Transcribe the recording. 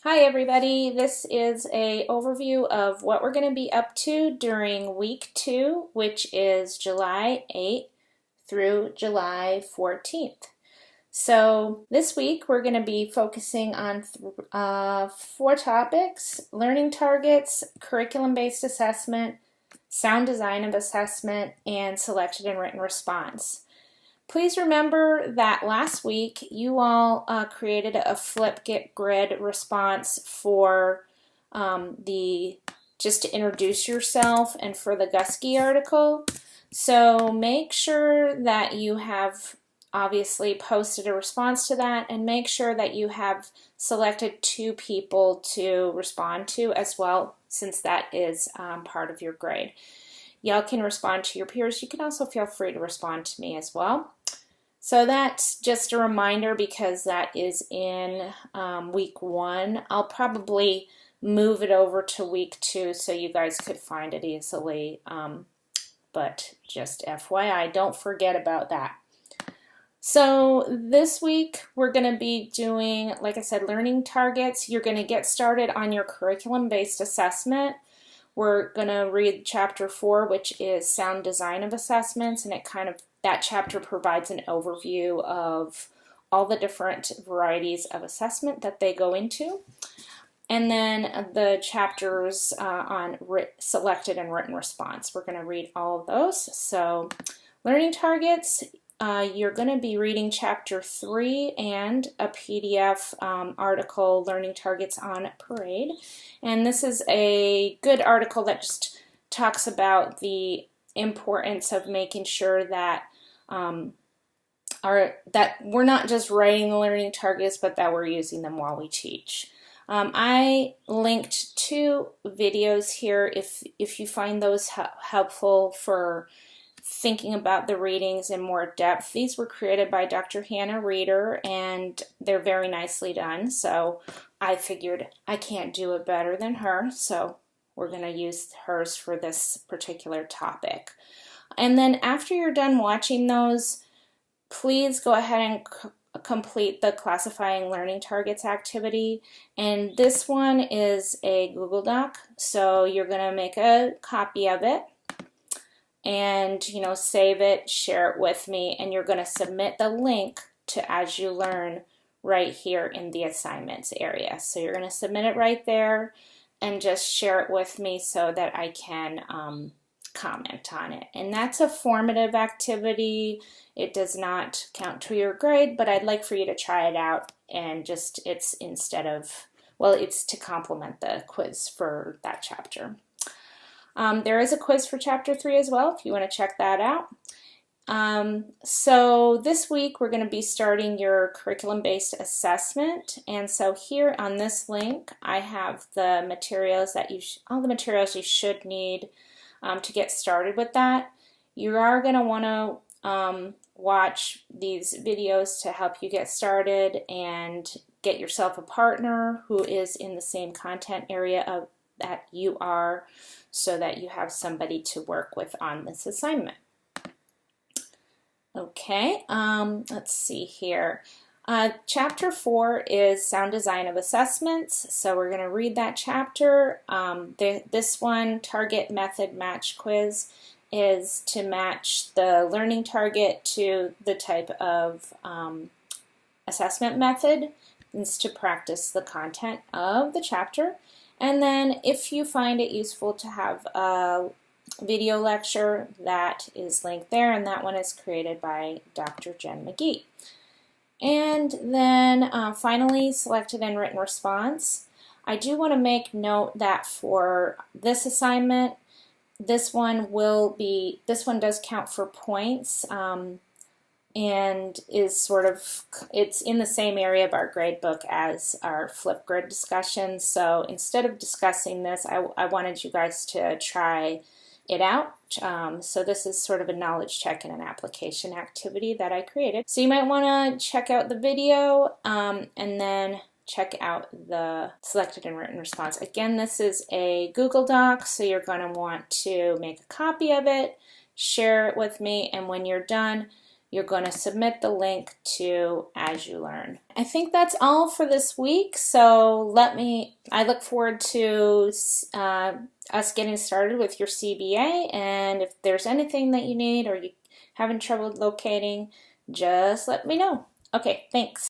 Hi everybody, this is a overview of what we're going to be up to during week 2, which is July 8th through July 14th. So this week we're going to be focusing on 4 topics: learning targets, curriculum-based assessment, sound design of assessment, and selected and written response. Please remember that last week you all created a Flipgrid response for just to introduce yourself and for the Gusky article. So make sure that you have obviously posted a response to that, and make sure that you have selected 2 people to respond to as well, since that is part of your grade. Y'all can respond to your peers. You can also feel free to respond to me as well. So that's just a reminder because that is in week 1. I'll probably move it over to week 2 so you guys could find it easily. But just FYI, don't forget about that. So this week we're going to be doing, like I said, learning targets. You're going to get started on your curriculum-based assessment. We're going to read chapter 4, which is sound design of assessments, and that chapter provides an overview of all the different varieties of assessment that they go into. And then the chapters on selected and written response. We're going to read all of those. So learning targets, you're going to be reading chapter 3 and a PDF article, Learning Targets on Parade. And this is a good article that just talks about the importance of making sure that that we're not just writing the learning targets, but that we're using them while we teach. I linked 2 videos here if you find those helpful for thinking about the readings in more depth. These were created by Dr. Hannah Reeder, and they're very nicely done, so I figured I can't do it better than her, so we're going to use hers for this particular topic. And then after you're done watching those, please go ahead and complete the classifying learning targets activity. And this one is a Google Doc, so you're going to make a copy of it and save it, share it with me, and you're going to submit the link to As You Learn right here in the assignments area. So you're going to submit it right there and just share it with me so that I can comment on it. And that's a formative activity. It does not count to your grade, but I'd like for you to try it out, and it's to complement the quiz for that chapter. There is a quiz for chapter 3 as well if you want to check that out. So this week we're going to be starting your curriculum-based assessment, and so here on this link I have the materials all the materials you should need to get started with that. You are going to want to watch these videos to help you get started and get yourself a partner who is in the same content area that you are, so that you have somebody to work with on this assignment. Okay, let's see here. Chapter 4 is sound design of assessments, so we're going to read that chapter. This one, target method match quiz, is to match the learning target to the type of assessment method. It's to practice the content of the chapter. And then if you find it useful to have a video lecture, that is linked there, and that one is created by Dr. Jen McGee. And then finally, selected and written response. I do want to make note that for this assignment, this one does count for points, and is it's in the same area of our grade book as our Flipgrid discussion. So instead of discussing this, I wanted you guys to try it out. So this is sort of a knowledge check and an application activity that I created. So you might want to check out the video and then check out the selected and written response. Again, this is a Google Doc, so you're going to want to make a copy of it, share it with me, and when you're done, you're going to submit the link to As You Learn. I think that's all for this week, so I look forward to us getting started with your CBA, and if there's anything that you need or you're having trouble locating, just let me know. Okay, thanks.